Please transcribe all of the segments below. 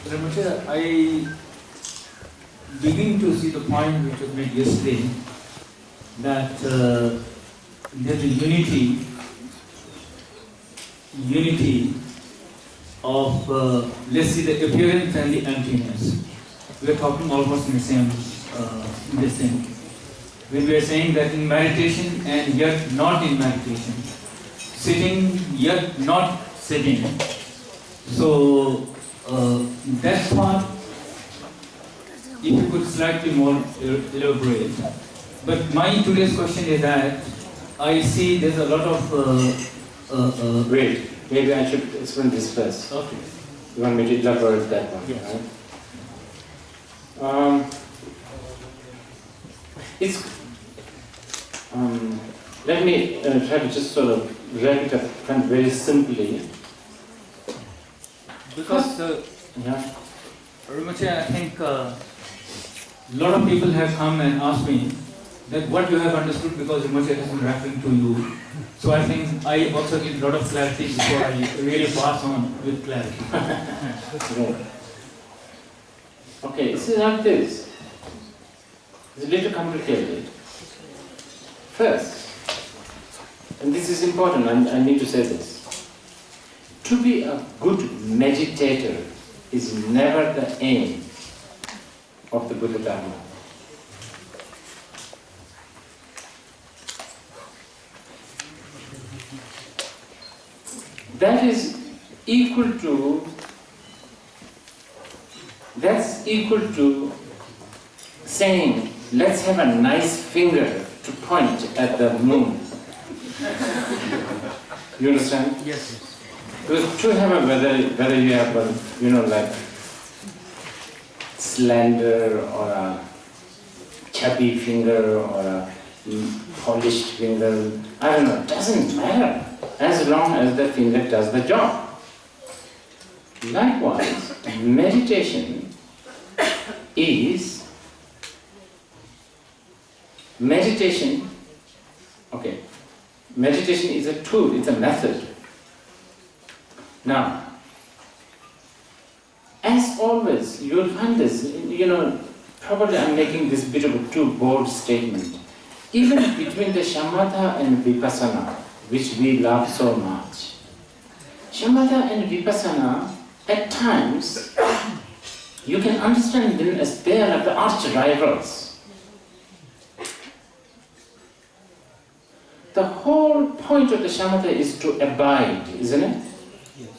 Ramacharya, I begin to see the point which was made yesterday, that there's a unity of, let's see, the appearance and the emptiness. We are talking almost in the same this thing. When we are saying that in meditation and yet not in meditation, sitting yet not sitting. So that's what, if you could slightly more elaborate. But my today's question is that I see there's a lot of... Wait, maybe I should explain this first. Okay. You want me to elaborate that one? Yes. Right? Let me try to just sort of wrap it up very simply. Because, yeah. Ramacharya, I think a lot of people have come and asked me that what you have understood, because Ramacharya has been referring to you. So I think I also need a lot of clarity before I really pass on with clarity. Right. Okay, this is like this. It's a little complicated. First, and this is important, I need to say this. To be a good meditator is never the aim of the Buddha Dharma. That is equal to saying, let's have a nice finger to point at the moon. You understand? Yes. Because to have a, whether you have a, like slender or a chubby finger or a polished finger, I don't know, it doesn't matter as long as the finger does the job. Likewise, meditation is a tool, it's a method. Now, as always, you'll find this, probably I'm making this bit of a too bold statement. Even between the shamatha and vipassana, which we love so much, shamatha and vipassana, at times, you can understand them as they are like the arch rivals. The whole point of the shamatha is to abide, isn't it? Yes.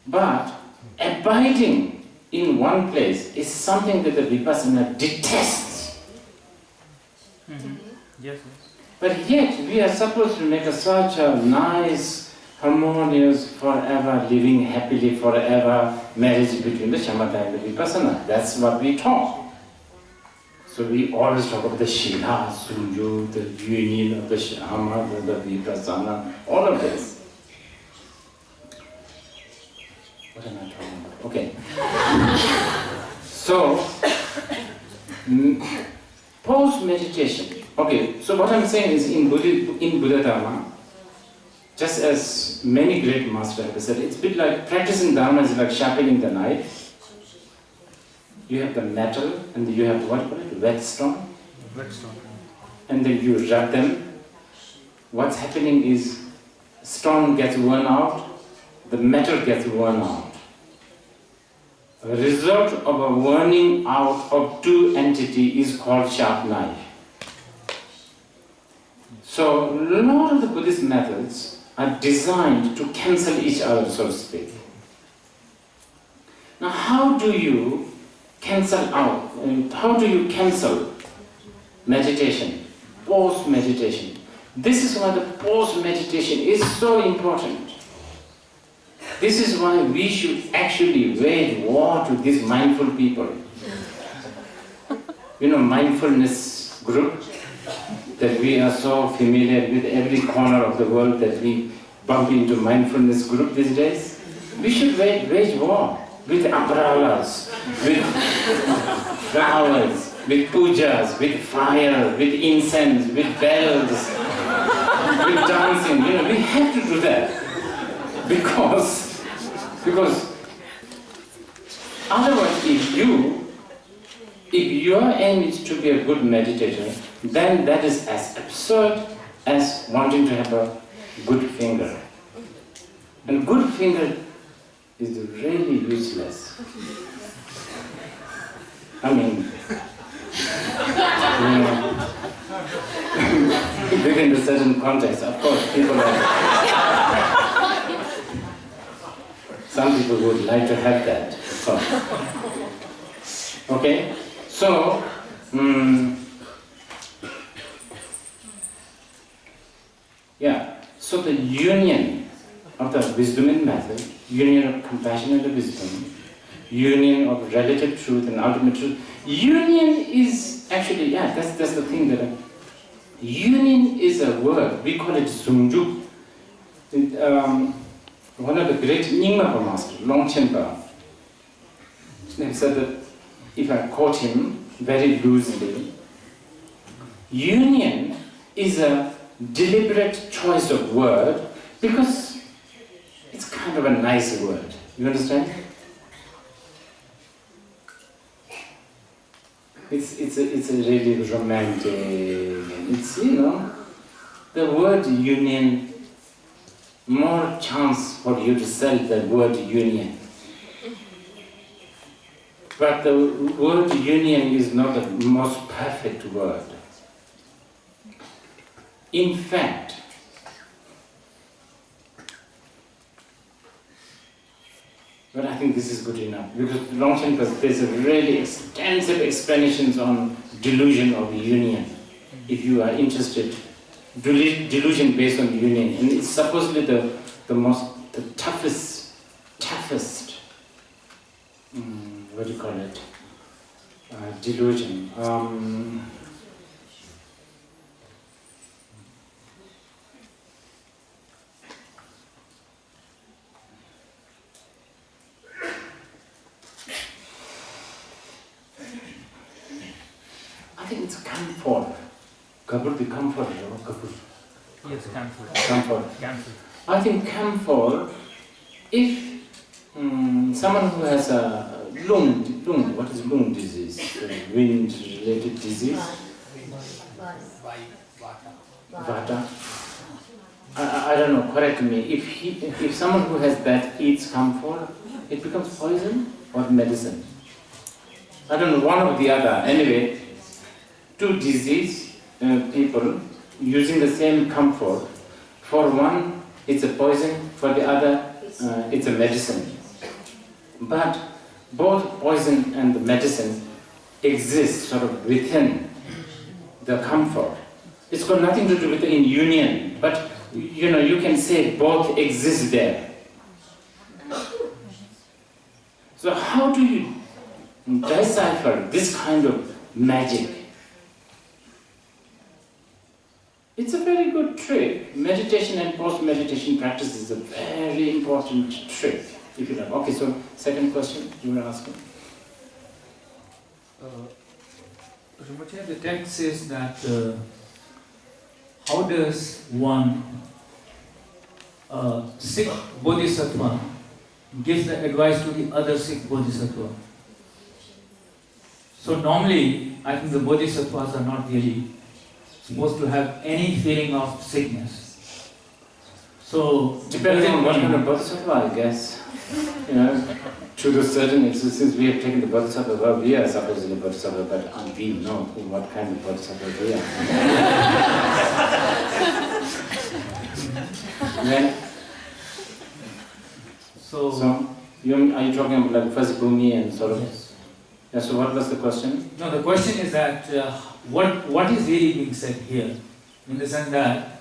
But abiding in one place is something that the vipassana detests. Mm-hmm. Yes. But yet we are supposed to make such a nice, harmonious, forever, living happily forever marriage between the shamatha and the vipassana. That's what we talk. So we always talk about the shila, suju, the union of the shamatha, the vipassana, all of this. What am I talking about? Okay. So, post-meditation. Okay, so what I'm saying is in Buddha Dharma, just as many great masters have said, it's a bit like practicing Dharma is like sharpening the knife. You have the metal and you have what call it? Whetstone. Whetstone. And then you rub them. What's happening is stone gets worn out, the metal gets worn out. The result of a worning out of two entities is called sharp knife. So a lot of the Buddhist methods are designed to cancel each other, so to speak. Now how do you cancel out, how do you cancel meditation, post-meditation? This is why the post-meditation is so important. This is why we should actually wage war to these mindful people. Mindfulness group that we are so familiar with, every corner of the world that we bump into mindfulness group these days. We should wage war with umbrellas, with flowers, with pujas, with fire, with incense, with bells, with dancing. We have to do that. Because Otherwise, if your aim is to be a good meditator, then that is as absurd as wanting to have a good finger. And good finger is really useless. I mean, within a certain context, of course, people are... Some people would like to have that. So, okay? So, yeah, so the union of the wisdom and method, union of compassion and wisdom, union of relative truth and ultimate truth, union is actually, yeah, that's the thing that, union is a word, we call it Zungjuk. One of the great Nyingma masters, Longchenpa, said that if I quote him very loosely, union is a deliberate choice of word because it's kind of a nice word. You understand? It's a really romantic. It's, you know, the word union, more chance for you to sell the word union. But the word union is not the most perfect word. In fact, but I think this is good enough, because Longchenpa, there's a really extensive explanations on delusion of union. If you are interested, delusion based on union, and it's supposedly the toughest, what do you call it? Delusion. I think it's comfort. Comfort, the comfort, comfort. Yes, comfort. Comfort. Comfort. I think comfort, if someone who has a lung, what is lung disease? Wind-related disease? Vata. I don't know, correct me. If someone who has that eats camphor, it becomes poison or medicine? I don't know, one or the other. Anyway, two diseased people using the same camphor. For one, it's a poison. For the other, it's a medicine. But both poison and the medicine exist sort of within the camphor. It's got nothing to do with the in union, but you know, you can say both exist there. So how do you decipher this kind of magic? It's a very good trick. Meditation and post-meditation practice is a very important trick, if you like. Okay, so second question, you want to ask me? The text says that how does one sick bodhisattva gives the advice to the other sick bodhisattva? So normally, I think the bodhisattvas are not really supposed to have any feeling of sickness. So depending on what kind of bodhisattva, I guess. You know, to the certain extent, since we have taken the bodhisattva, well, we are supposedly bodhisattva, but we know what kind of bodhisattva we are. Yeah. So are you talking about like first bhumi and sort of? Yes. Yeah, so what was the question? No, the question is that what is really being said here, in the sense that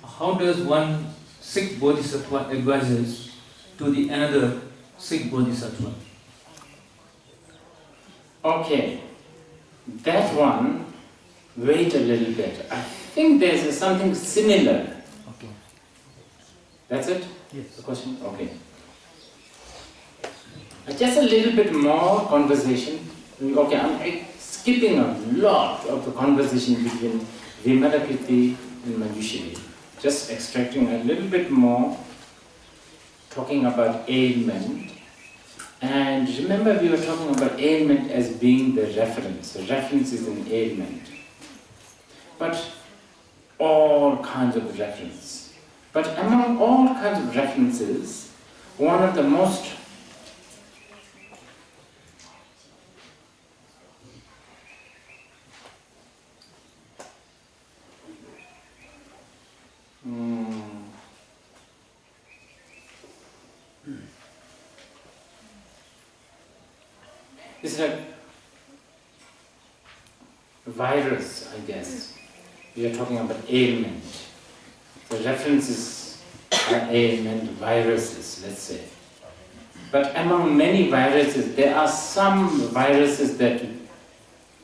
how does one sick bodhisattva advises to the another sick bodhisattva? Okay, that one, wait a little bit. I think there's something similar. Okay. That's it? Yes. The question? Okay. Just a little bit more conversation. Okay, I'm skipping a lot of the conversation between Vimalakirti and Manjushri. Just extracting a little bit more, talking about ailment. And remember, we were talking about ailment as being the reference. The reference is an ailment. But all kinds of references. But among all kinds of references, one of the most it's like virus, I guess. We are talking about ailment. The references are ailment, viruses, let's say. But among many viruses, there are some viruses that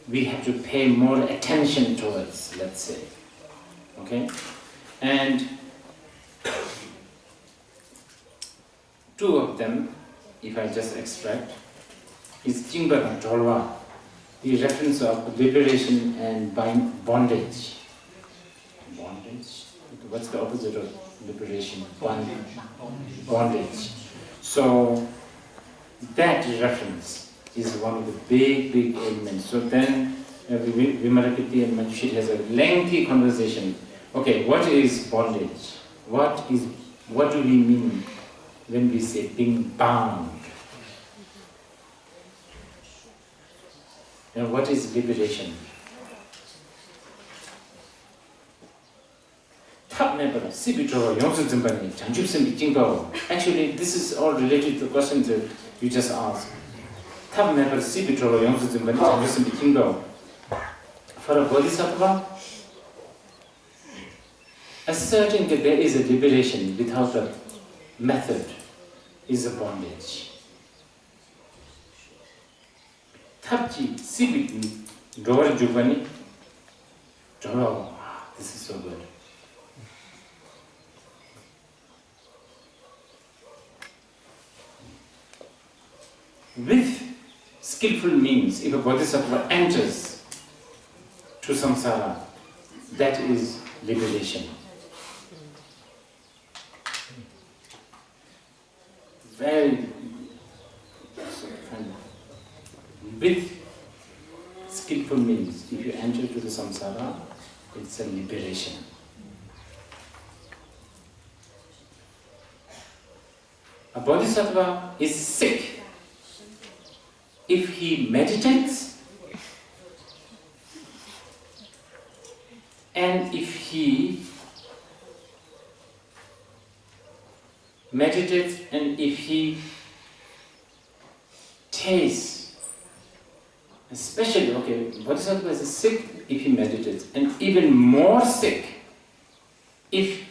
we have to pay more attention towards, let's say. Okay? And two of them, if I just extract, is Jingba and Tolwa, the reference of liberation and bondage. Bondage? What's the opposite of liberation? Bondage. So that reference is one of the big elements. So then Vimalakirti and Manjushri has a lengthy conversation. Okay, what is bondage? What do we mean when we say being bound? Now, what is liberation? Actually, this is all related to the questions that you just asked. For a bodhisattva, asserting that there is a liberation without a method is a bondage. This is so good. With skillful means, if a bodhisattva enters to samsara, that is liberation. With skillful means, if you enter to the samsara, it's a liberation. A bodhisattva is sick if he meditates and if he tastes. Especially, okay, bodhisattva is sick if he meditates, and even more sick if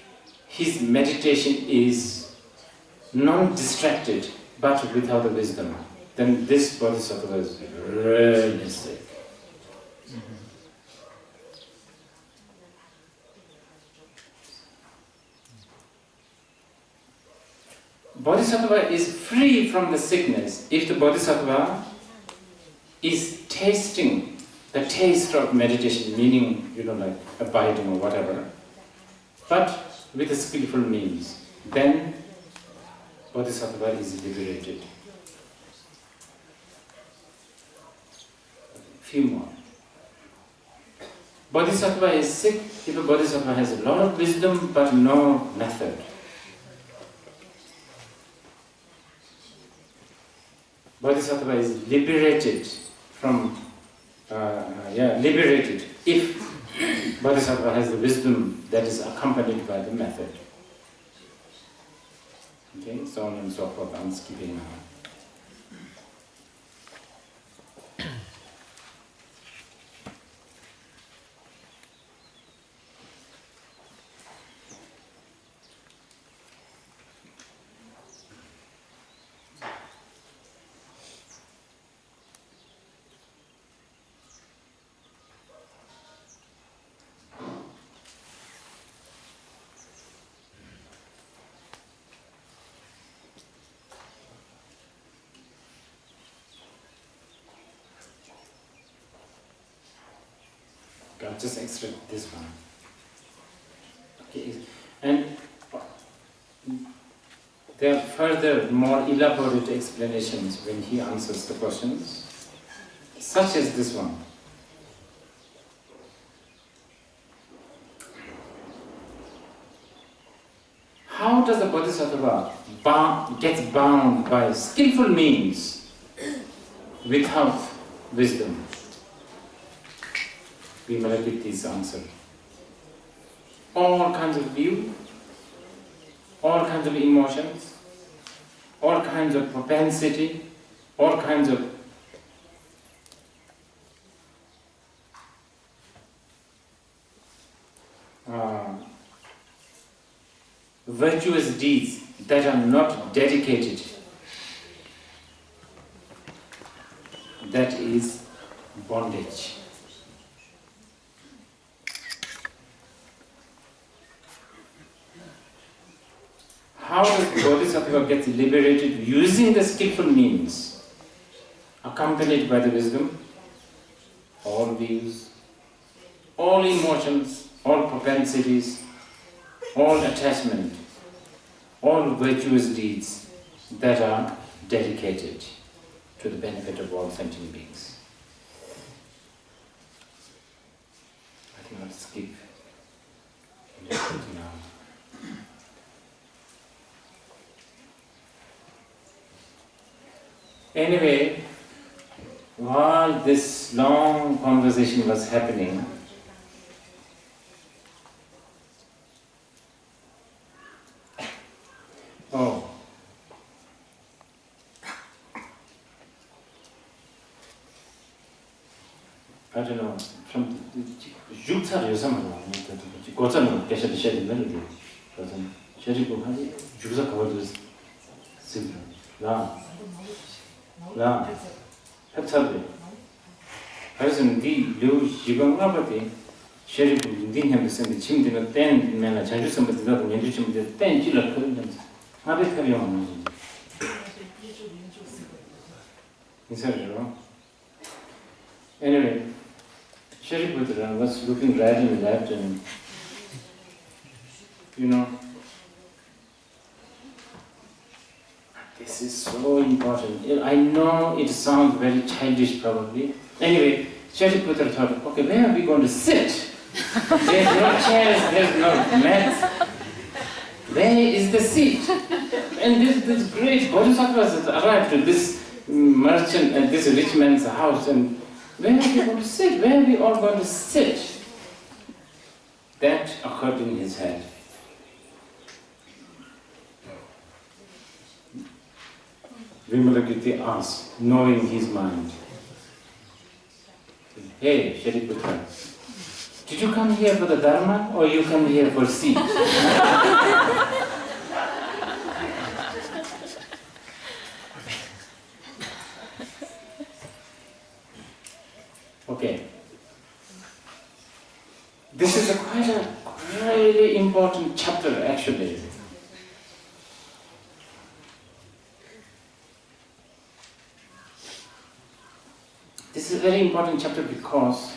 his meditation is non-distracted but without a wisdom. Then this bodhisattva is really sick. Bodhisattva is free from the sickness if the bodhisattva is tasting the taste of meditation, meaning, like abiding or whatever, but with a skillful means. Then bodhisattva is liberated. Few more. Bodhisattva is sick if a bodhisattva has a lot of wisdom but no method. Bodhisattva is liberated liberated if bodhisattva has the wisdom that is accompanied by the method. Okay, so on and so forth. I'm skipping now. I'll just extract this one. Okay, and there are further, more elaborate explanations when he answers the questions, such as this one. How does the Bodhisattva gets bound by skillful means without wisdom? Vimalakirti's answer. All kinds of view, all kinds of emotions, all kinds of propensity, all kinds of virtuous deeds that are not dedicated. That is bondage. How does the Bodhisattva get liberated? Using the skillful means, accompanied by the wisdom, all views, all emotions, all propensities, all attachment, all virtuous deeds that are dedicated to the benefit of all sentient beings. I think I'll skip now. Anyway, while this long conversation was happening, I don't know, from Jukta Yosamana, Gotan, Kesha the Shed Melody, Sheribu Hani, Jusa Kawadus, Simple, La, Hatabi. Person D, Lu, Jibangabati, Sheribu, Dinham, send the chimney in a 10 men, I change some of the other, and you the 10 chilla curtains. How did carry on? Anyway, Shariputra was looking right and left, and this is so important. I know it sounds very childish probably. Anyway, Shariputra thought, okay, where are we going to sit? There's no chairs, there's no mats. Where is the seat? And this great Bodhisattva has arrived to this merchant and this rich man's house, and where are we going to sit? Where are we all going to sit? That occurred in his head. Vimalakirti asked, knowing his mind, hey, Shariputra, did you come here for the Dharma or you come here for seat? Okay. This is quite a really important chapter actually. This is a very important chapter because,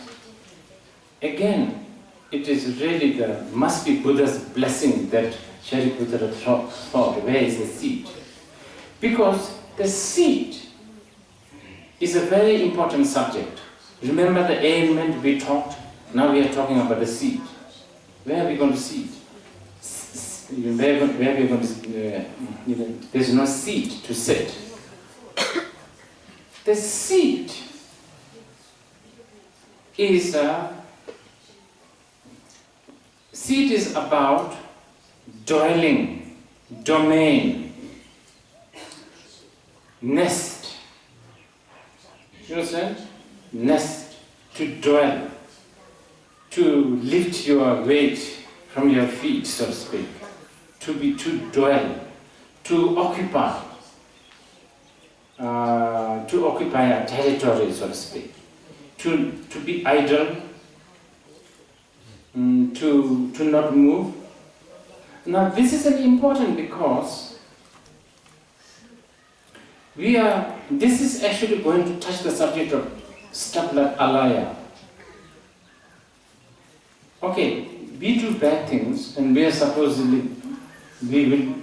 again, it is really must be Buddha's blessing that Shariputra thought, where is the seat? Because the seat is a very important subject. Remember the ailment we talked? Now we are talking about the seat. Where are we going to sit? Where are we going to there's no seat to sit. The seat is about dwelling, domain, nest. You understand? Nest, to dwell, to lift your weight from your feet, so to speak, to dwell, to occupy a territory, so to speak, to be idle, to not move. Now this is very important because this is actually going to touch the subject of stuff like alaya. Okay, we do bad things and we are supposedly, we will,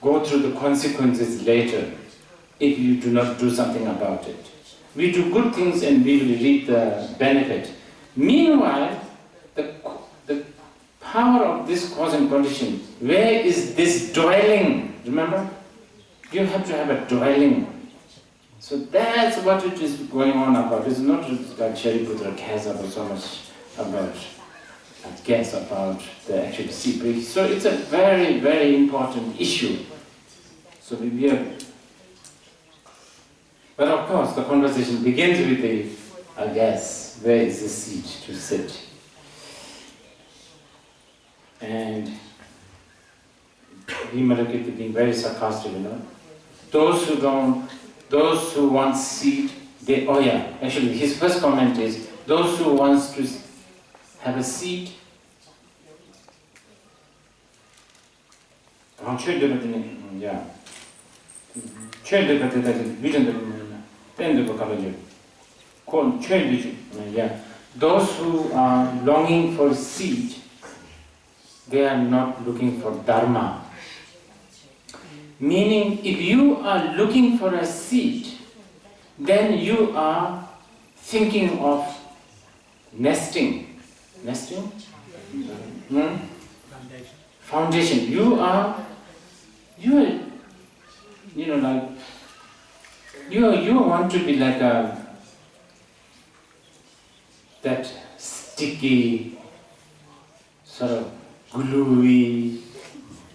go through the consequences later if you do not do something about it. We do good things and we will reap the benefit. Meanwhile, the power of this cause and condition, where is this dwelling? Remember? You have to have a dwelling. So that's what it is going on about. It's not like Shariputra cares about so much about, cares about the actual sea. So it's a very, very important issue. So we are, but of course the conversation begins with the, I guess, where is the seat to sit? And Vimalakirti being very sarcastic, those who want seat, they, oh yeah, actually his first comment is, those who want to have a seat, yeah. Those who are longing for a seat, they are not looking for dharma. Meaning, if you are looking for a seat, then you are thinking of nesting. Nesting? Foundation. You are, you want to be like that sticky, sort of gluey,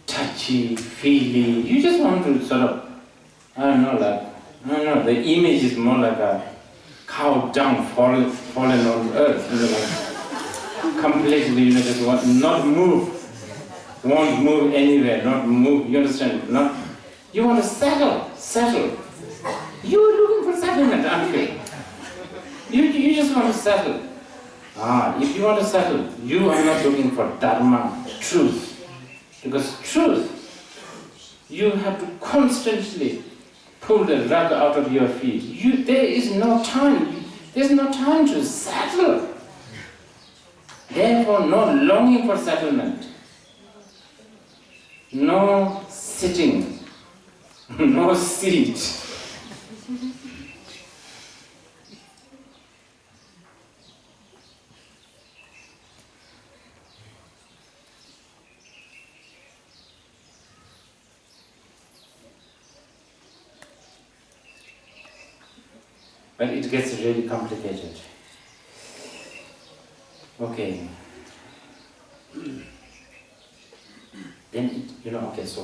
touchy, feely. You just want to sort of, the image is more like a cow dung fallen on earth. Completely, just want not move. Won't move anywhere, not move, you understand? You want to settle. You are looking for settlement, aren't you? You just want to settle. If you want to settle, you are not looking for dharma, truth. Because truth, you have to constantly pull the rug out of your feet. There is no time. There's no time to settle. Therefore, no longing for settlement. No sitting, no seat. But it gets really complicated. Okay. Then, so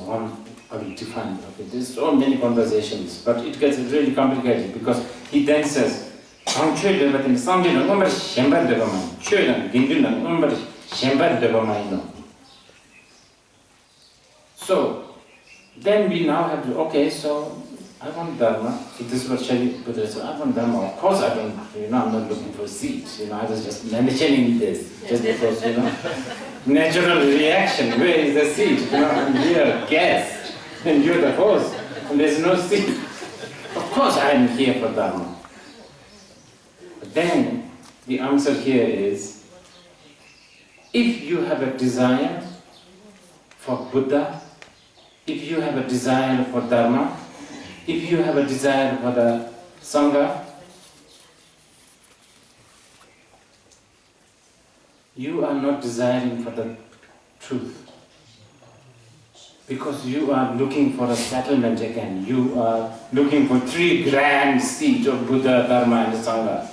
I will define, there's so many conversations, but it gets really complicated because he then says, so, then we now have to, so I want dharma. So this is what Shariputra said, I want dharma. Of course I don't, I'm not looking for seats, I was just mentioning this, just because, natural reaction, where is the seat? I'm here, guest, and you're the host, and there's no seat. Of course I'm here for dharma. But then, the answer here is, if you have a desire for Buddha, if you have a desire for dharma, if you have a desire for the Sangha, you are not desiring for the truth. Because you are looking for a settlement again. You are looking for 3 grand seats of Buddha, Dharma and Sangha.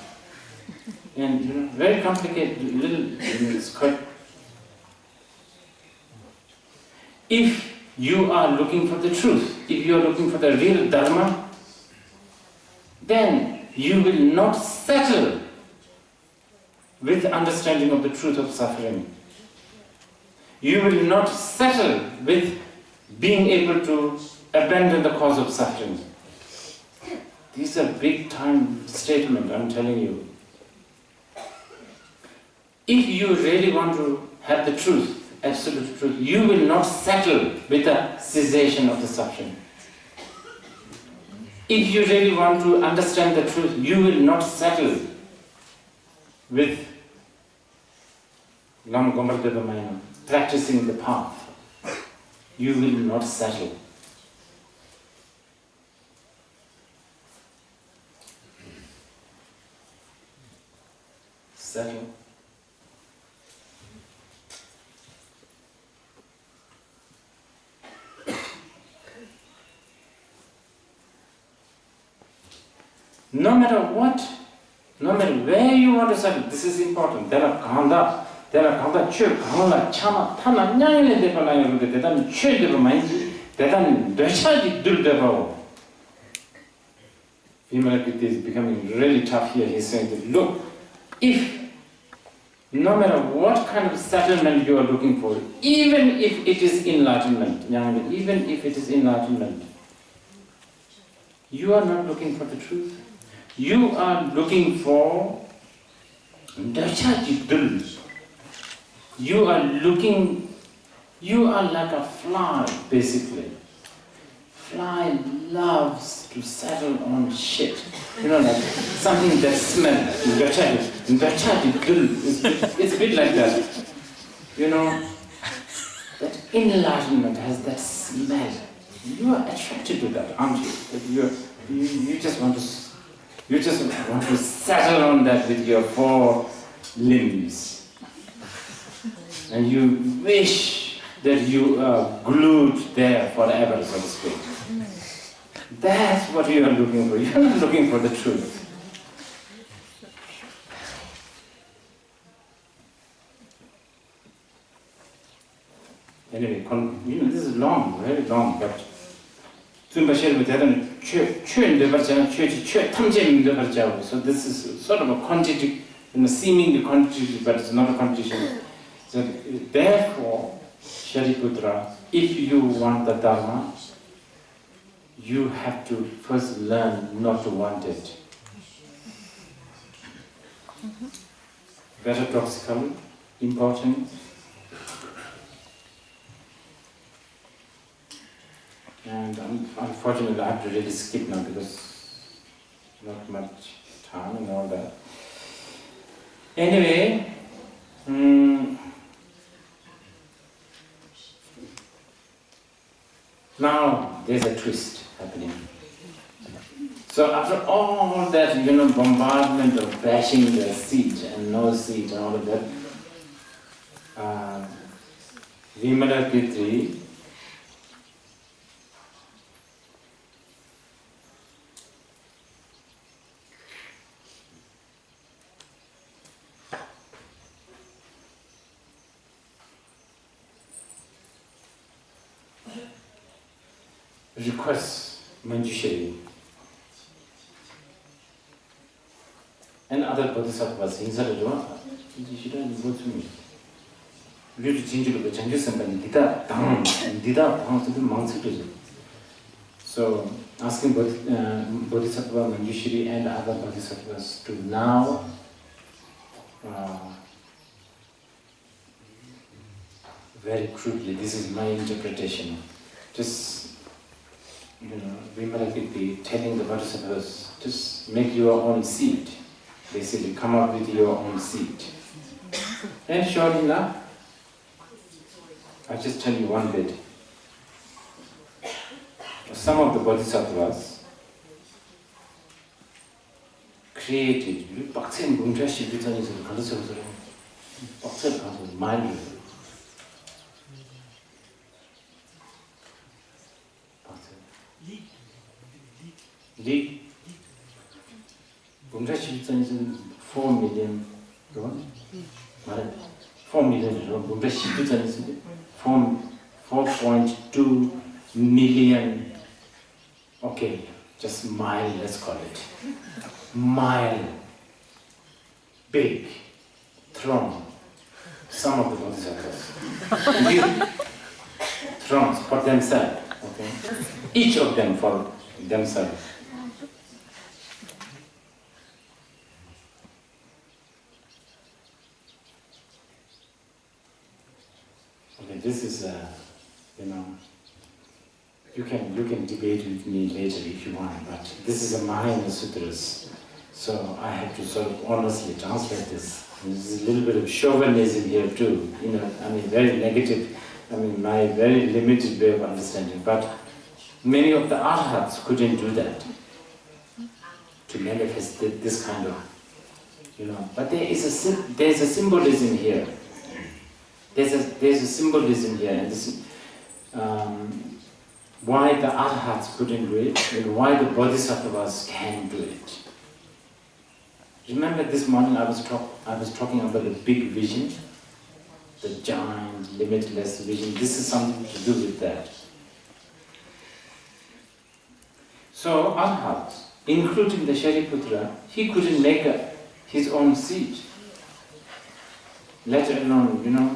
And very complicated, it's quite... If you are looking for the truth, if you are looking for the real Dharma, then you will not settle with understanding of the truth of suffering. You will not settle with being able to abandon the cause of suffering. These are big time statements, I'm telling you. If you really want to have the truth, absolute truth, you will not settle with the cessation of the suffering. If you really want to understand the truth, you will not settle with practicing the path. You will not settle. settle. No matter what, no matter where you want to settle, this is important. There are kanda chö, kanda chama, tana nyangile deba na yoro de, dedan chö deba mainzi, dedan dreshaji dur deba. Vimalakirti is becoming really tough here. He's saying that, look, if no matter what kind of settlement you are looking for, even if it is enlightenment, even if it is enlightenment, you are not looking for the truth. You are looking for Darshan. You are like a fly, basically. Fly loves to settle on shit. Like something that smells. It's a bit like that. That enlightenment has that smell. You are attracted to that, aren't you? That you just want to settle on that with your 4 limbs. And you wish that you are glued there forever, so to speak. That's what you are looking for. You are not looking for the truth. Anyway, this is long, very long, but so this is sort of a contradiction, seemingly contradiction, but it's not a contradiction. So therefore, Shariputra, if you want the Dharma, you have to first learn not to want it. Paradoxical, important. And unfortunately, I have to really skip now because not much time and all that. Anyway, now there's a twist happening. So after all that, bombardment of bashing the seed and no seed and all of that, Vimalakirti requests Manjushri and other bodhisattvas inside the door. She doesn't go to me. You have to change it to change something. So asking Bodhisattva Manjushri and other bodhisattvas to now very crudely, this is my interpretation. Just Vimalakirti telling the bodhisattvas, just make your own seed. Basically, come up with your own seed. And short enough, I'll just tell you one bit. Some of the bodhisattvas created mind. Li Bumra Shibitsan is 4 million. 4 million. Bumra Shibitsan is 4.2 million. Okay, just mile, let's call it. Mile. Big. Throne. Some of the bodhisattvas. Thrones for themselves. Okay? Each of them for themselves. Okay, this is you can debate with me later if you want, but this is a Mahayana Sutras, so I have to sort of honestly translate this. There's a little bit of chauvinism here too, very negative, my very limited way of understanding, but many of the arhats couldn't do that, to manifest this kind of you know. But there's a symbolism here. There's a symbolism here, and this, why the arhats couldn't do it, and why the bodhisattvas can do it. Remember this morning I was talking about the big vision, the giant, limitless vision. This is something to do with that. So arhat, including the Shariputra, he couldn't make his own seat, let alone, you know,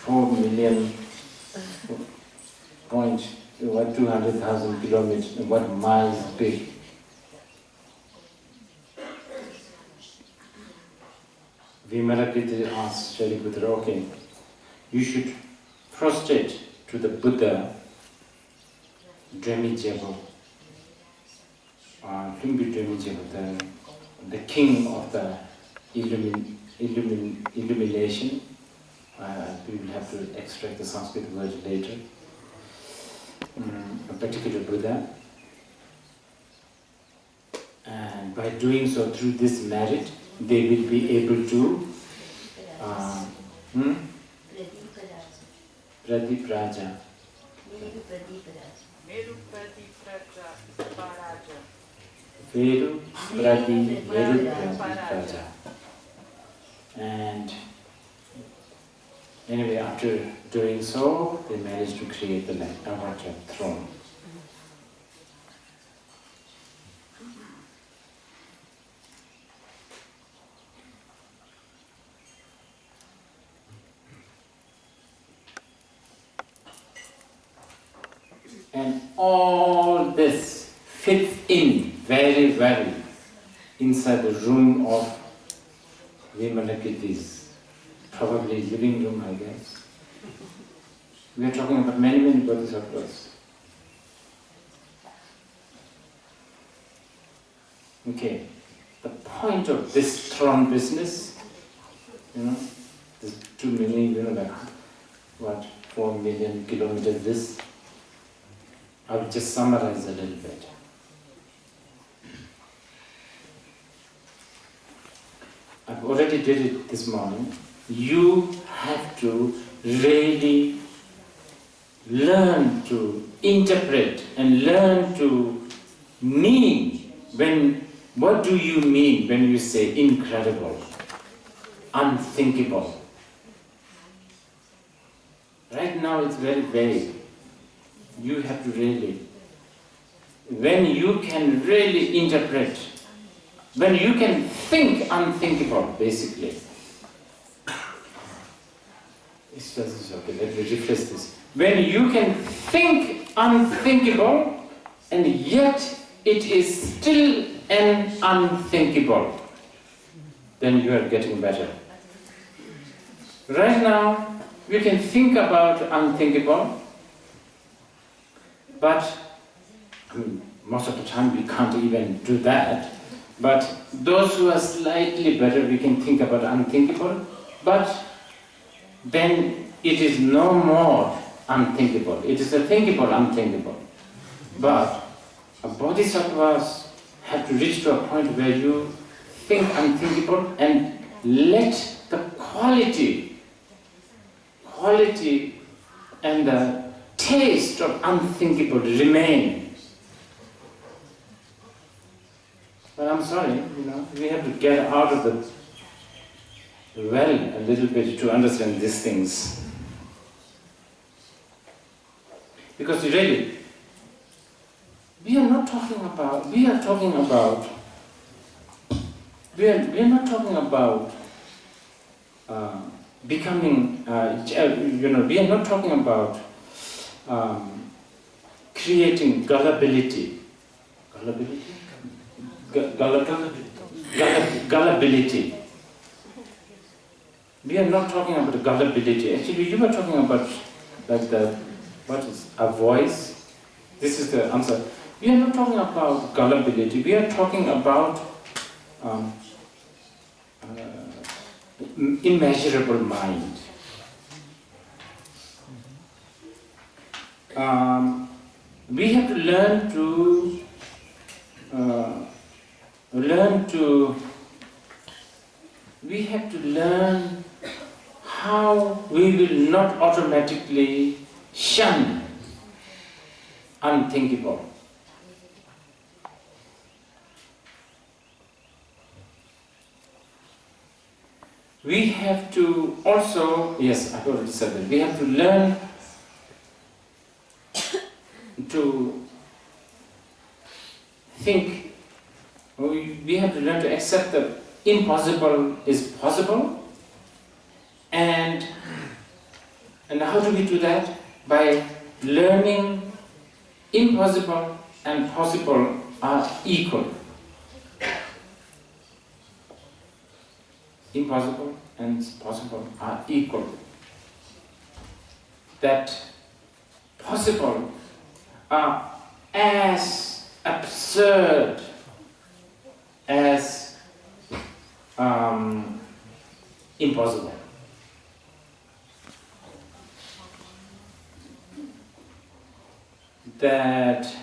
4 million point, 200,000 kilometers, what miles big. Vimalakirti asked Shariputra, okay, you should prostrate to the Buddha, Dramijabo, the king of the illumination. We will have to extract the Sanskrit word later. A particular Buddha. And by doing so, through this merit, they will be able to Pradipraja. Veru Pradipraja. And anyway, after doing so, they managed to create the Navratya throne. And all this fits in very well inside the room of Vimalakirti's, probably living room, I guess. We are talking about many, many bodhisattvas. Okay, the point of this throne business, you know, this 2 million, you know, like what, 4 million kilometers, this, I will just summarize a little bit. I've already did it this morning. You have to really learn to interpret and learn to mean. What do you mean when you say incredible, unthinkable? Right now it's very vague. You have to really, when you can really interpret, when you can think unthinkable, basically. This is okay, let me rephrase this. When you can think unthinkable, and yet it is still an unthinkable, then you are getting better. Right now, you can think about unthinkable, but most of the time we can't even do that. But those who are slightly better, we can think about unthinkable, but then it is no more unthinkable. It is a thinkable, unthinkable. But bodhisattvas have to reach to a point where you think unthinkable and let the quality and the taste of unthinkable remain. But I'm sorry, you know, we have to get out of the well a little bit to understand these things. Because really, we are not talking about becoming, we are not talking about creating gullibility. Gullibility. We are not talking about gullibility. Actually, you were talking about a voice. This is the answer. We are not talking about gullibility. We are talking about immeasurable mind. We have to learn to we have to learn how we will not automatically shun unthinkable. We have to also, yes, I've already said that, we have to learn to think, we have to learn to accept that impossible is possible, and how do we do that? By learning impossible and possible are equal. Impossible and possible are equal. That possible are as absurd as impossible. That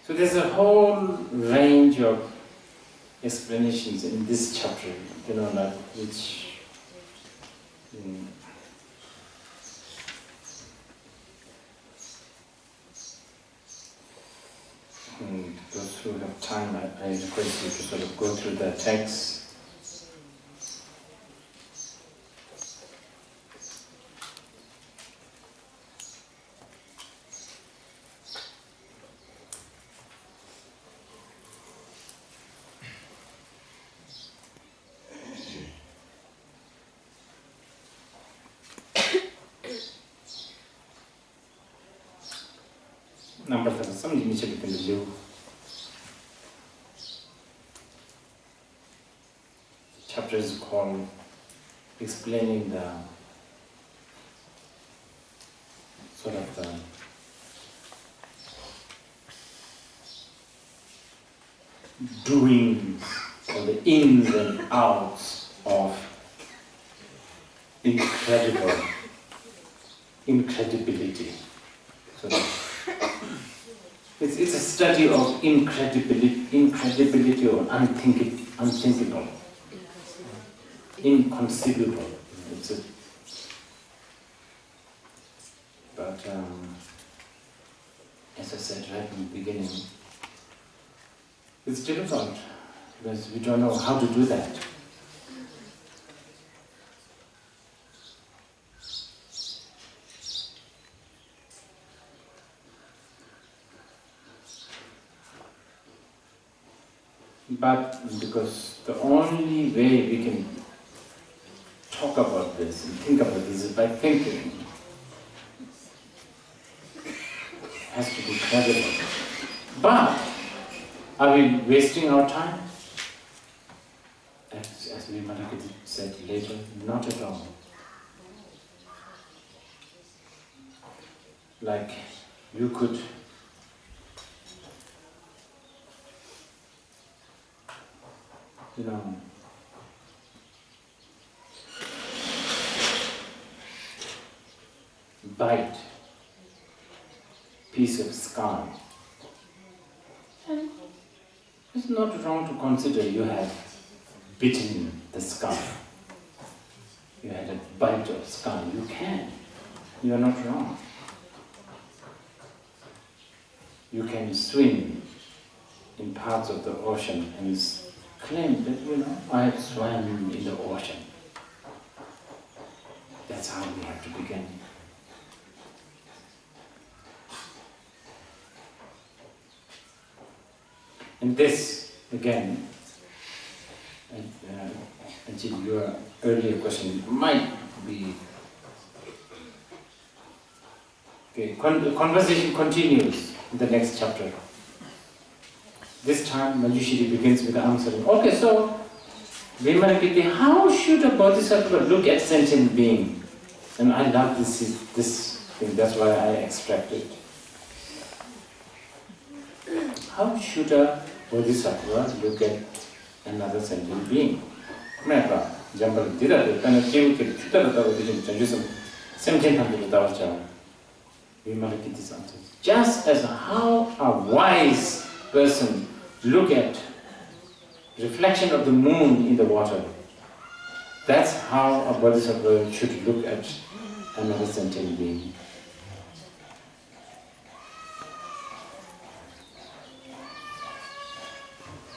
so there's a whole range of explanations in this chapter, like which those who have time, I request you to sort of go through the text. Number 7, some initially can do. Chapter is called explaining the sort of the doings or the ins and outs of incredibility. So it's a study of incredibility or unthinkable, inconceivable. But as I said right in the beginning, it's difficult because we don't know how to do that. But because the only way we can talk about this and think about this is by thinking. It has to be credible. But are we wasting our time? As Vimalakirti said later, not at all. Like you could bite piece of sky. And it's not wrong to consider you have bitten the sky. You had a bite of sky. You can. You are not wrong. You can swim in parts of the ocean and claim that, I have swam in the ocean. That's how we have to begin. And this, again, until your earlier question might be... Okay, the conversation continues in the next chapter. This time, Manjushri begins with answering. Okay, so, Vimalakirti, how should a bodhisattva look at sentient being? And I love this thing, that's why I extracted. How should a bodhisattva look at another sentient being? Example, Vimalakirti Sutra. Just as how a wise person look at reflection of the moon in the water, that's how a bodhisattva should look at another sentient being.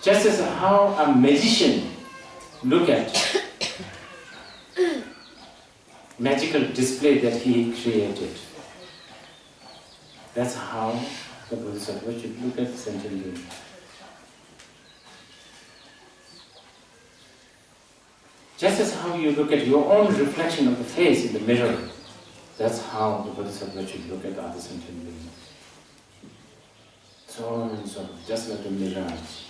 Just as how a magician look at magical display that he created, that's how the bodhisattva should look at sentient being. Just as how you look at your own reflection of the face in the mirror, that's how the bodhisattva should look at other sentient beings. So on and so on, just like the mirage.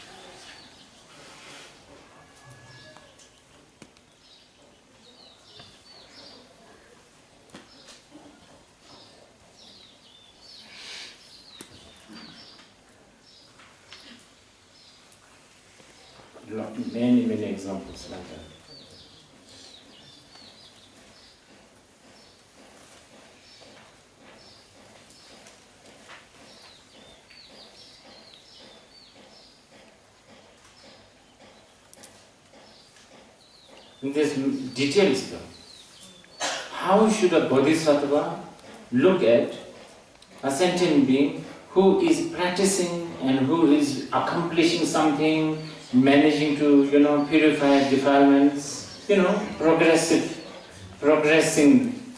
Many examples like that. And there's details though. How should a bodhisattva look at a sentient being who is practicing and who is accomplishing something, managing to, purify defilements, progressing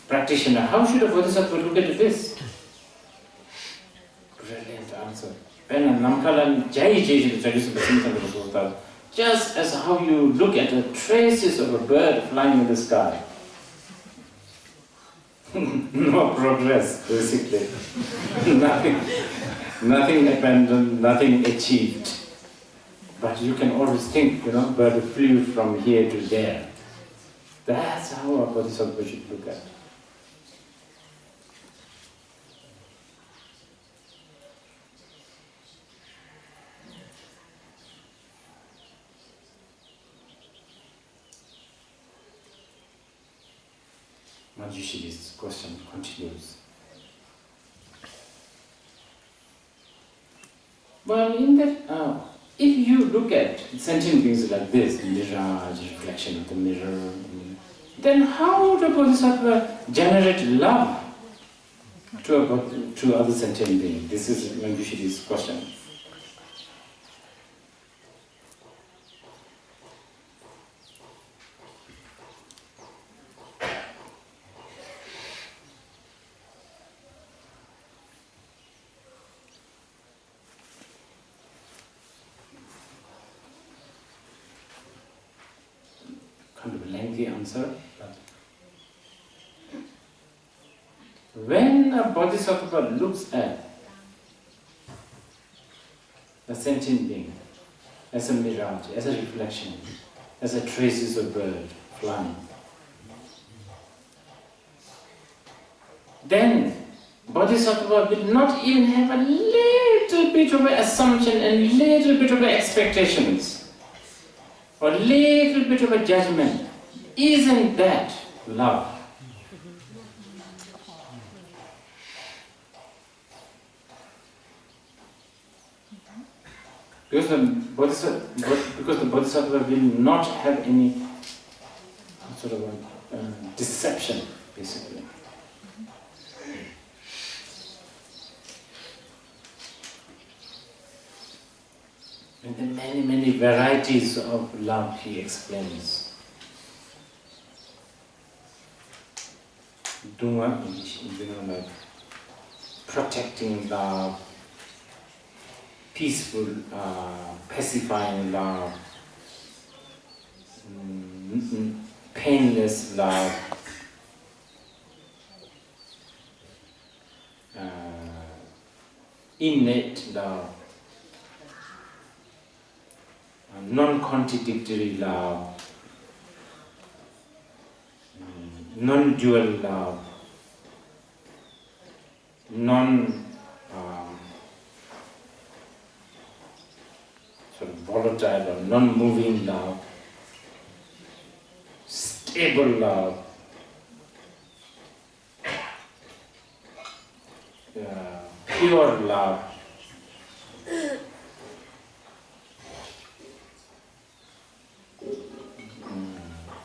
practitioner? How should a bodhisattva look at this? Brilliant answer. Just as how you look at the traces of a bird flying in the sky. No progress, basically. Nothing abandoned, nothing achieved. But you can always think, bird flew from here to there. That's how a bodhisattva should look at. Manjushri's question continues. Well, in that, if you look at sentient beings like this, mirage, reflection of the mirror, then how would a bodhisattva generate love to other sentient beings? This is Manjushri's question. Kind of a lengthy answer, but when a bodhisattva looks at a sentient being as a mirage, as a reflection, as a traces of bird flying, then bodhisattva will not even have a little bit of an assumption and little bit of expectations, or a little bit of a judgment. Isn't that love? Because the bodhisattva will not have any sort of a deception, basically. And the many varieties of love he explains. Dunga, like protecting love, peaceful, pacifying love, painless love, innate love, non-contradictory love, non-dual love, sort of volatile or non-moving love, stable love, pure love,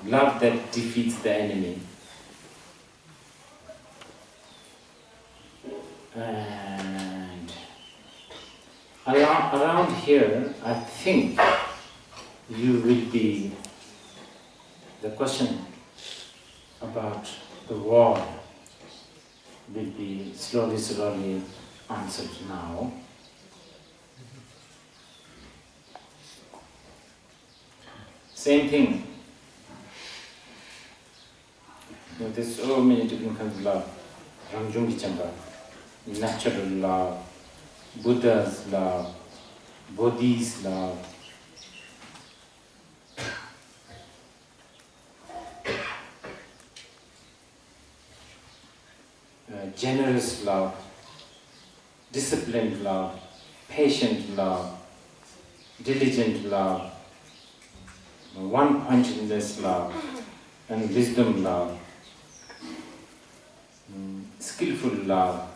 love that defeats the enemy. And around here, I think you will be, the question about the war will be slowly answered now. Same thing. There's so many different kinds of love. Rangjungi Chamba, natural love, Buddha's love, Bodhi's love. Generous love, disciplined love, patient love, diligent love, one-pointedness love, and wisdom love, skillful love,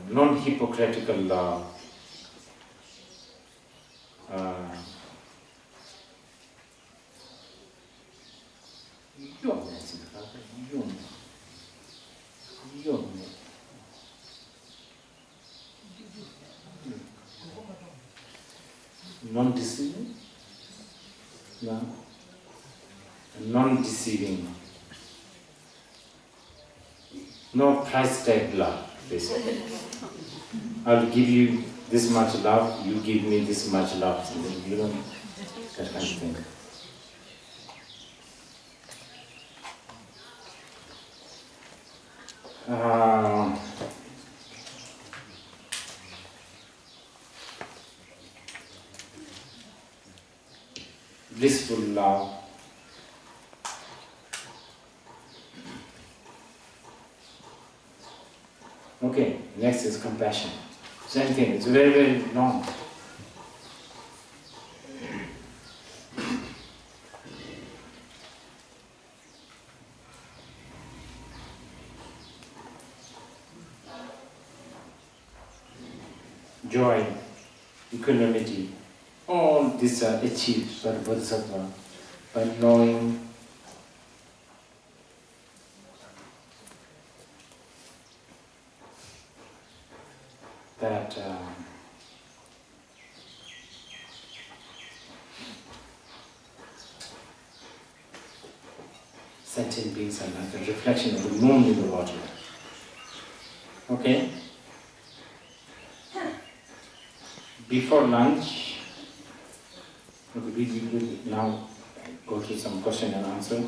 non-hypocritical love, non-deceiving, non-deceiving, no price tag love, basically. I'll give you this much love, you give me this much love, you know, that kind of thing. Blissful love, okay, next is compassion. Same thing, it's very long. Joy, equanimity, all these are achieved by the Bodhisattva by knowing that sentient beings are like a reflection of the moon in the water. Okay? Before lunch, we will now go to some question and answer.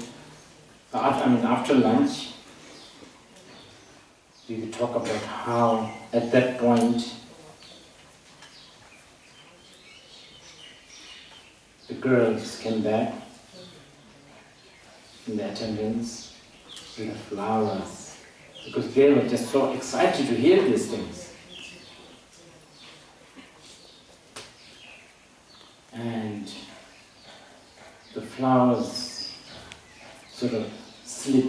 After lunch, we will talk about how, at that point, the girls came back in the attendance with the flowers, because they were just so excited to hear these things. And the flowers sort of slip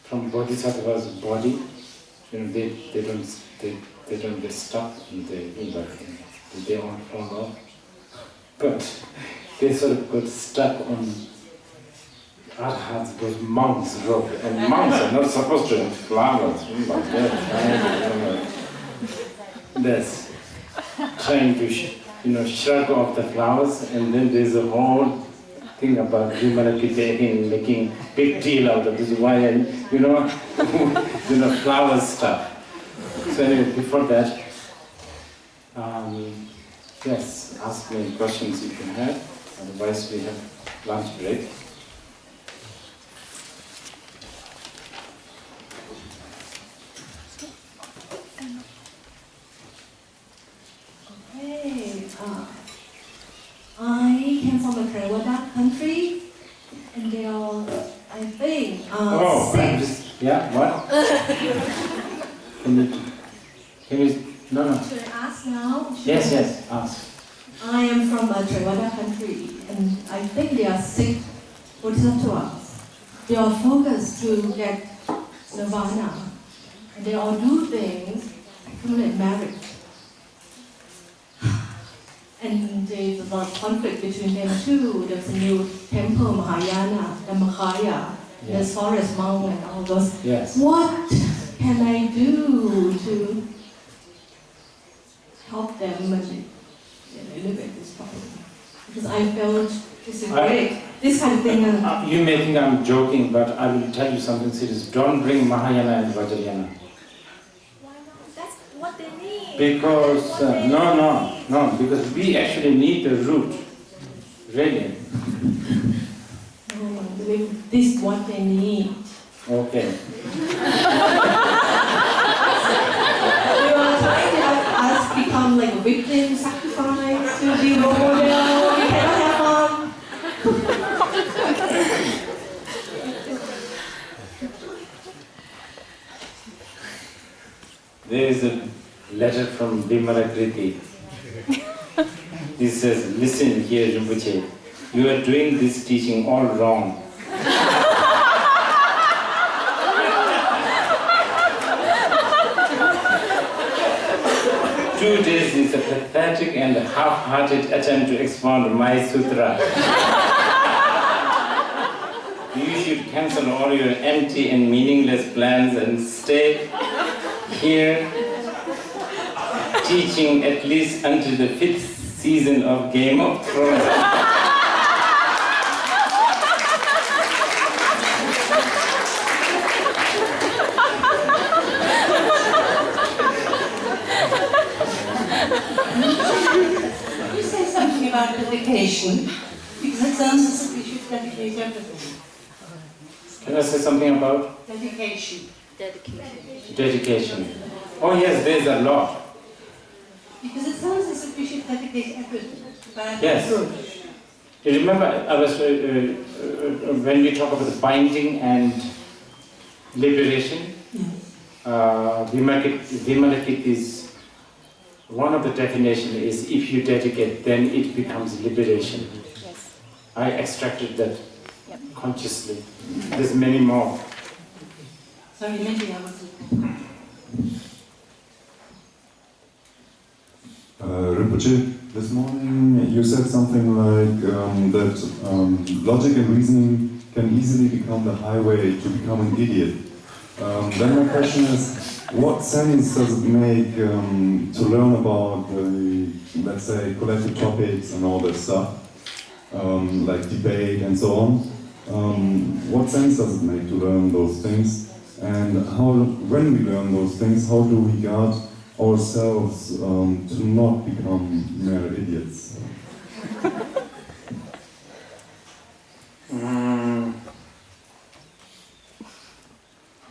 from Bodhisattva's body. You know, they don't get stuck in the environment. They won't fall off. But they sort of got stuck on Arhats, those monks' robe. And monks are not supposed to have flowers. That's trying to shrug off the flowers, and then there's a whole thing about Vimalakirti making big deal out of this, why, flower stuff. So anyway, before that, yes, ask me any questions you can have, otherwise we have lunch break. I came from a Theravada country, And they are, I think, Oh, six. Yeah, what? Can you, no. Should I ask now? Yes, ask. I am from a Theravada country, and I think there are 6 bodhisattvas. They are focused to get nirvana, and they all do things accumulate merit. And there's a lot of conflict between them too. There's a new temple, Mahayana, Dhammakaya, there's forest monk and all those. Yes. What can I do to help them elevate this problem? Because I felt this is great. This kind of thing. You may think I'm joking, but I will tell you something serious. Don't bring Mahayana and Vajrayana. Why not? That's what they need. Because, no, because we actually need the root. Really. No, this is what they need. Okay. You are trying to have us become like a victim, sacrifice, to be role model. We cannot have fun. There is a letter from Vimalakirti. He says, listen here, Rinpoche, you are doing this teaching all wrong. 2 days is a pathetic and half-hearted attempt to expound my sutra. You should cancel all your empty and meaningless plans and stay here teaching at least until the 5th season of Game of Thrones. Can you say something about dedication? Because it sounds as if we should dedicate everything. Can I say something about? Dedication. Dedication. Oh yes, there's a lot. Because it sounds as if we should dedicate everything. Bad Yes. and good. You remember, I was when we talk about the binding and liberation, Vimalakirti is one of the definitions is if you dedicate, then it becomes liberation. Yes. I extracted that Yep. consciously. There's many more. Sorry, maybe I was... Rinpoche, this morning you said something like that logic and reasoning can easily become the highway to become an idiot. Then my question is, what sense does it make to learn about, let's say, collective topics and all that stuff, like debate and so on? What sense does it make to learn those things? And how, when we learn those things, how do we guard ourselves to not become mere idiots?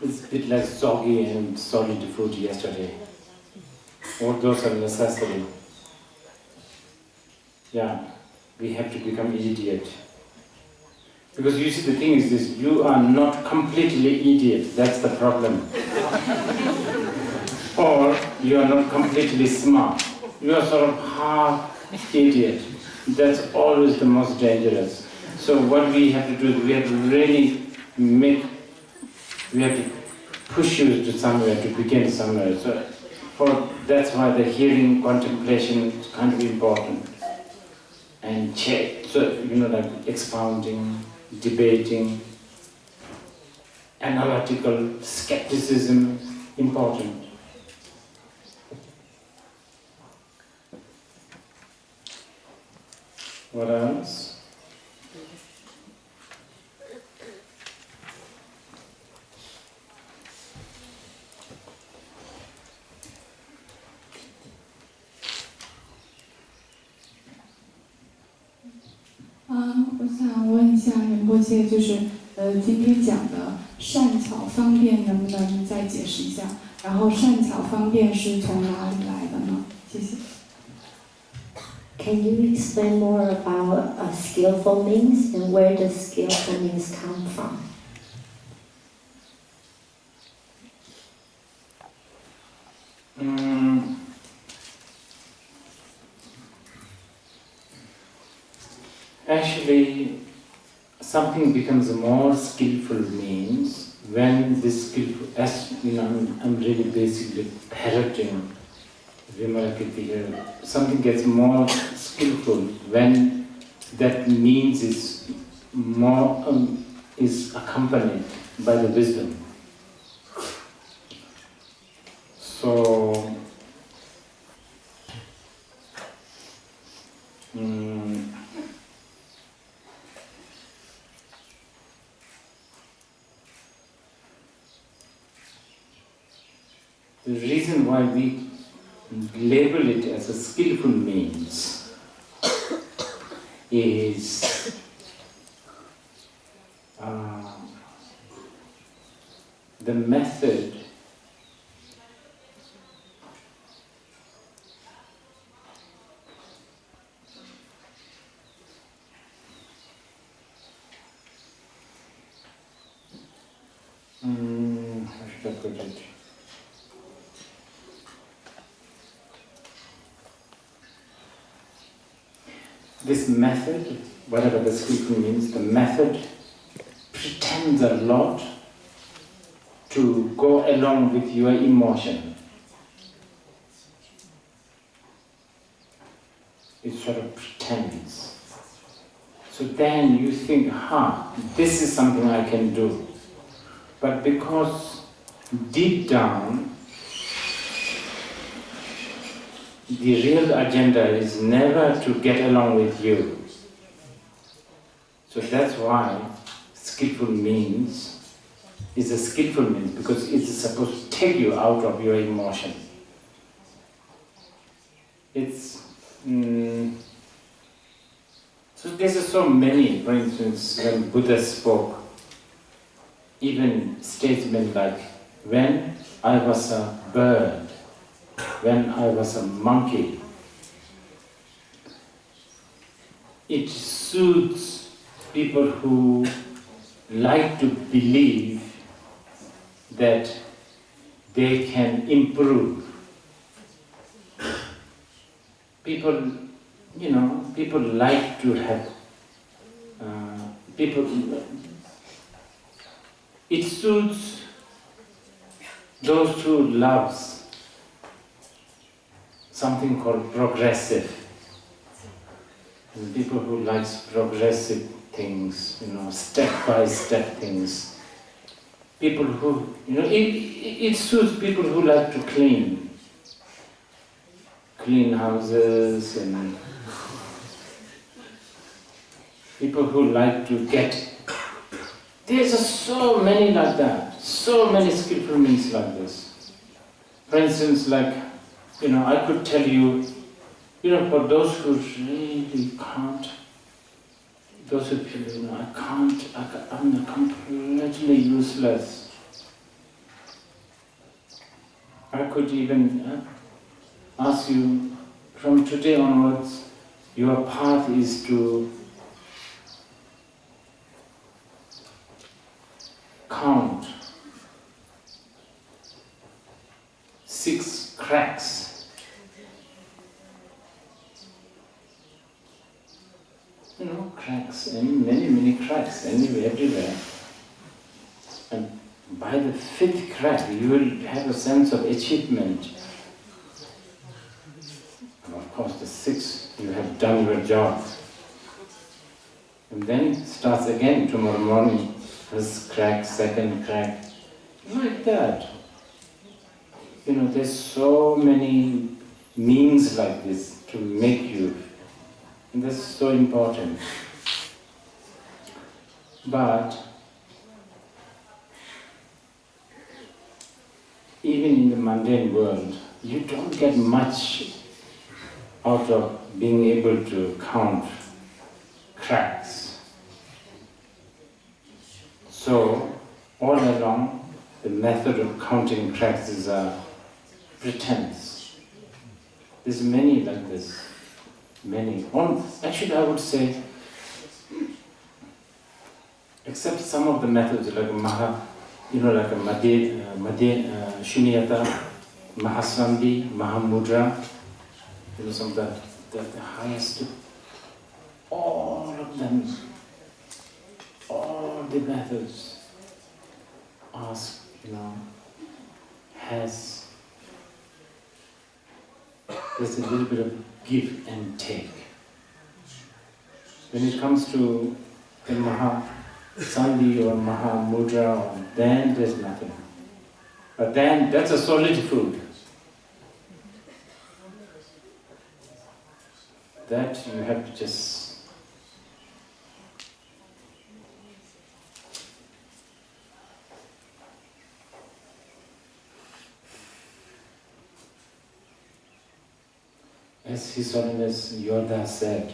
It's a bit like soggy and solid food yesterday. All those are necessary. Yeah, we have to become idiot. Because you see, the thing is this, you are not completely idiot, that's the problem. Or you are not completely smart. You are sort of half idiot. That's always the most dangerous. So what we have to do is we have to really we have to push you to somewhere, to begin somewhere. So that's why the hearing, contemplation is kind of important. And check, so like expounding, debating, analytical skepticism, important. What else?我想问一下仁波切，就是今天讲的善巧方便，能不能再解释一下？然后善巧方便是从哪里来的呢？谢谢。Can you explain more about skillful means and where does skillful means come from? Actually, something becomes more skillful means when this skillful, as you know, I'm really basically parroting Vimalakirti here. Something gets more skillful when that means is more is accompanied by the wisdom. So the reason why we label it as a skillful means is the method how should I put it? This method, whatever the skillful means, the method pretends a lot to go along with your emotion. It sort of pretends. So then you think, this is something I can do. But because deep down, the real agenda is never to get along with you. So that's why skillful means is a skillful means, because it's supposed to take you out of your emotion. It's so there's so many. For instance, when Buddha spoke, even statements like, when I was a bird, when I was a monkey, it suits people who like to believe that they can improve. People, people like to have, it suits those who loves something called progressive. And people who likes progressive things, step-by-step things. People who, it suits people who like to clean houses, and people who like to get. There's so many like that, so many skillful means like this. For instance, I could tell you, for those who really can't, those who feel, I'm completely useless. I could even ask you, from today onwards, your path is to count 6 cracks. Cracks, and many cracks, everywhere. And by the 5th crack, you will have a sense of achievement. And of course, the 6th, you have done your job. And then it starts again tomorrow morning. First crack, 2nd crack, like that. There's so many means like this to make you, and that's so important. But even in the mundane world, you don't get much out of being able to count cracks. So, all along, the method of counting cracks is a pretense. There's many like this. many. Actually, I would say, except some of the methods like like a Shunyata, Mahasandhi, Mahamudra, some of the highest, all of them, all the methods ask, there's a little bit of give and take. When it comes to the Mahasandhi or Mahamudra, then there's nothing. But then that's a solid food. That you have to just as His Holiness Yoda said,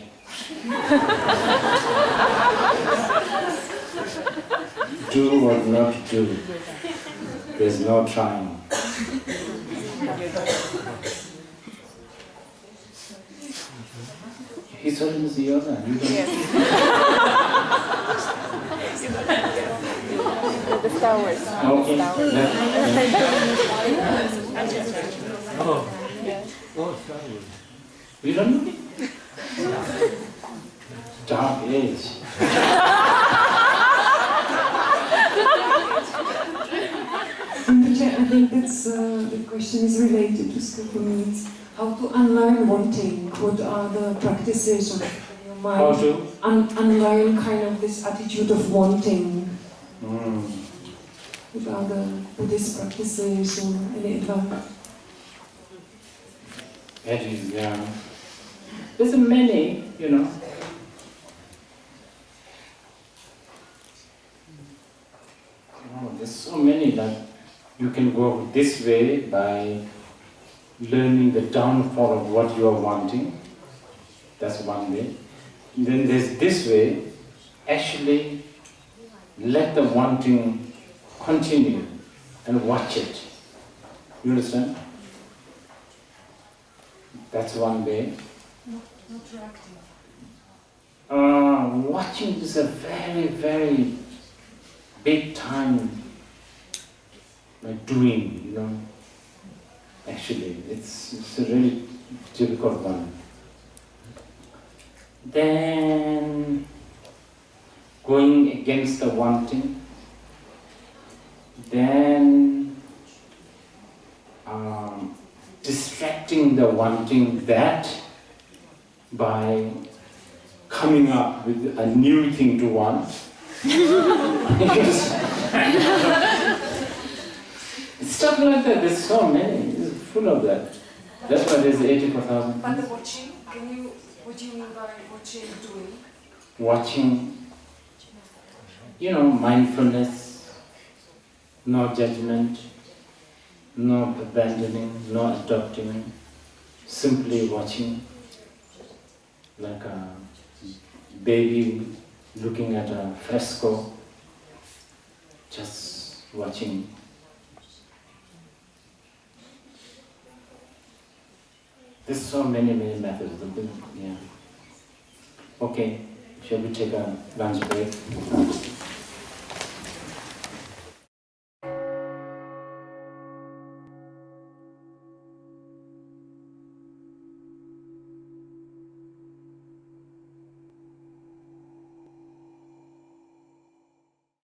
do or not do, there's no trying. His Holiness Yoda, you don't The Star Wars. Okay. Oh, Star Wars. You don't know? Dark age. I think that's the question is related to skillful means. How to unlearn wanting? What are the practices of your mind? How to? Unlearn kind of this attitude of wanting. What are the Buddhist practices or any advice? That is, yeah. There's many, there's so many that you can go this way by learning the downfall of what you are wanting. That's one way. Then there's this way, actually let the wanting continue and watch it. You understand? That's one way. Not reacting. Watching is a very, very big time doing, Actually, it's a really difficult one. Then going against the wanting. Then distracting the wanting that by coming up with a new thing to want. Stuff like that, there's so many, it's full of that. That's why there's 84,000. But the watching, what do you mean by watching, doing? Watching, mindfulness, no judgment, no abandoning, no adopting, simply watching, like a baby looking at a fresco, just watching. There's so many methods. Yeah. Okay, shall we take a lunch break?